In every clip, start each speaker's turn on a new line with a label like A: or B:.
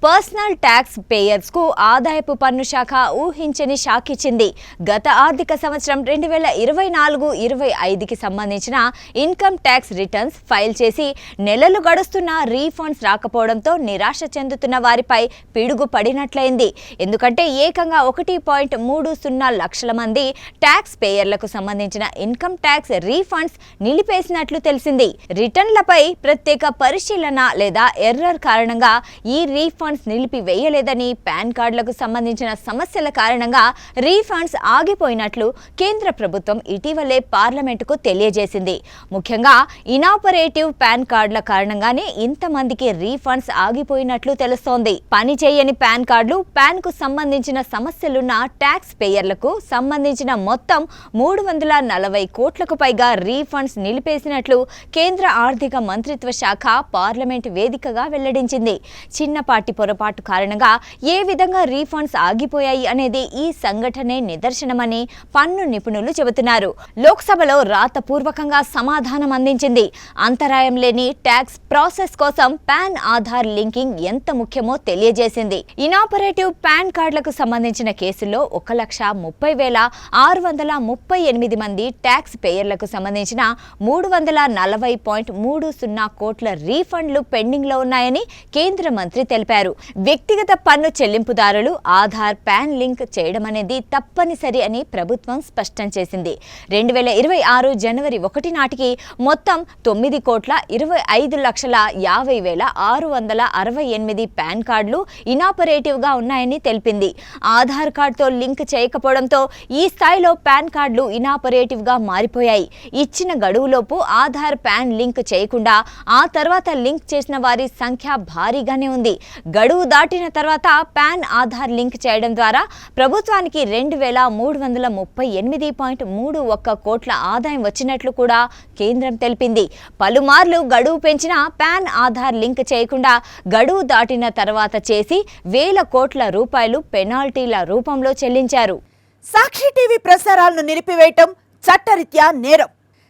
A: Personal tax payers కు ఆదాయపు పన్ను శాఖ ఊహించని షాక్ ఇచ్చింది. గత ఆర్థిక సంవత్సరం 2024-25కి సంబంధించిన ఇన్కమ్ ట్యాక్స్ రిటర్న్స్ ఫైల్ చేసి నెలలు గడుస్తున్న రీఫండ్స్ రాకపోవడంతో నిరాశ చెందుతున్న వారిపై పిడుగు పడినట్లయింది. ఎందుకంటే ఏకంగా 1.30 లక్షల మంది ట్యాక్స్ పేయర్లకు సంబంధించిన ఇన్కమ్ ట్యాక్స్ రీఫండ్స్ నిలిపేసినట్లు తెలిసింది. రిటర్న్లపై ప్రత్యేక పరిశీలన లేదా ఎర్రర్ కారణంగా ఈ రీఫండ్స్ నిలిపివేయలేదని, పాన్ కార్డులకు సంబంధించిన సమస్యల కారణంగా రీఫండ్స్ ఆగిపోయినట్లు కేంద్ర ప్రభుత్వం ఇటీవలే పార్లమెంటుకు తెలియజేసింది. ముఖ్యంగా ఇనాపరేటివ్ పాన్ కార్డుల కారణంగానే ఇంతమందికి రీఫండ్స్ ఆగిపోయినట్లు తెలుస్తోంది. పని చేయని పాన్ కార్డులు, పాన్ కు సంబంధించిన సమస్యలున్న ట్యాక్స్ పేయర్లకు సంబంధించిన మొత్తం 340 కోట్లకు పైగా రీఫండ్స్ నిలిపేసినట్లు కేంద్ర ఆర్థిక మంత్రిత్వ శాఖ పార్లమెంట్ వేదికగా వెల్లడించింది. చిన్నపాటి పొరపాటు కారణంగా ఏ విధంగా రీఫండ్స్ ఆగిపోయాయి అనేది ఈ సంఘటనే నిదర్శనమని పన్ను నిపుణులు చెబుతున్నారు. లోక్సభలో రాతపూర్వకంగా సమాధానం అందించింది. అంతరాయం లేని ట్యాక్స్ ప్రాసెస్ కోసం పాన్ ఆధార్ లింకింగ్ ఎంత ముఖ్యమో తెలియజేసింది. ఇనాపరేటివ్ పాన్ కార్డులకు సంబంధించిన కేసుల్లో 1,30,638 మంది ట్యాక్స్ పేయర్లకు సంబంధించిన 340.30 కోట్ల రీఫండ్లు పెండింగ్ లో ఉన్నాయని కేంద్ర మంత్రి తెలిపారు. వ్యక్తిగత పన్ను చెల్లింపుదారులు ఆధార్ పాన్ లింక్ చేయడం అనేది తప్పనిసరి అని ప్రభుత్వం స్పష్టం చేసింది. 2026 జనవరి 1 నాటికి మొత్తం 9,25,50,668 పాన్ కార్డులు ఇనాపరేటివ్ గా ఉన్నాయని తెలిపింది. ఆధార్ కార్డుతో లింక్ చేయకపోవడంతో ఈ స్థాయిలో పాన్ కార్డులు ఇనాపరేటివ్ గా మారిపోయాయి. ఇచ్చిన గడువులోపు ఆధార్ పాన్ లింక్ చేయకుండా ఆ తర్వాత లింక్ చేసిన వారి సంఖ్య భారీగానే ఉంది. గడువు దాటిన తర్వాత పాన్ ఆధార్ లింక్ చేయడం ద్వారా ప్రభుత్వానికి 2,338.31 కోట్ల ఆదాయం వచ్చినట్లు కూడా కేంద్రం తెలిపింది. పలుమార్లు గడువు పెంచిన పాన్ ఆధార్ లింక్ చేయకుండా గడువు దాటిన తర్వాత చేసి వేల కోట్ల రూపాయలు పెనాల్టీల రూపంలో చెల్లించారు.
B: సాక్షి టీవీ ప్రసారాలను నిలిపివేయటం చట్టరీత్యా నేరం.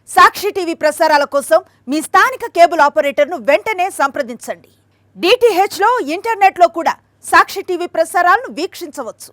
B: సాక్షి టీవీ ప్రసారాల కోసం మీ స్థానిక కేబుల్ ఆపరేటర్ను వెంటనే సంప్రదించండి. DTHలో ఇంటర్నెట్లో కూడా సాక్షి టీవీ ప్రసారాలను వీక్షించవచ్చు.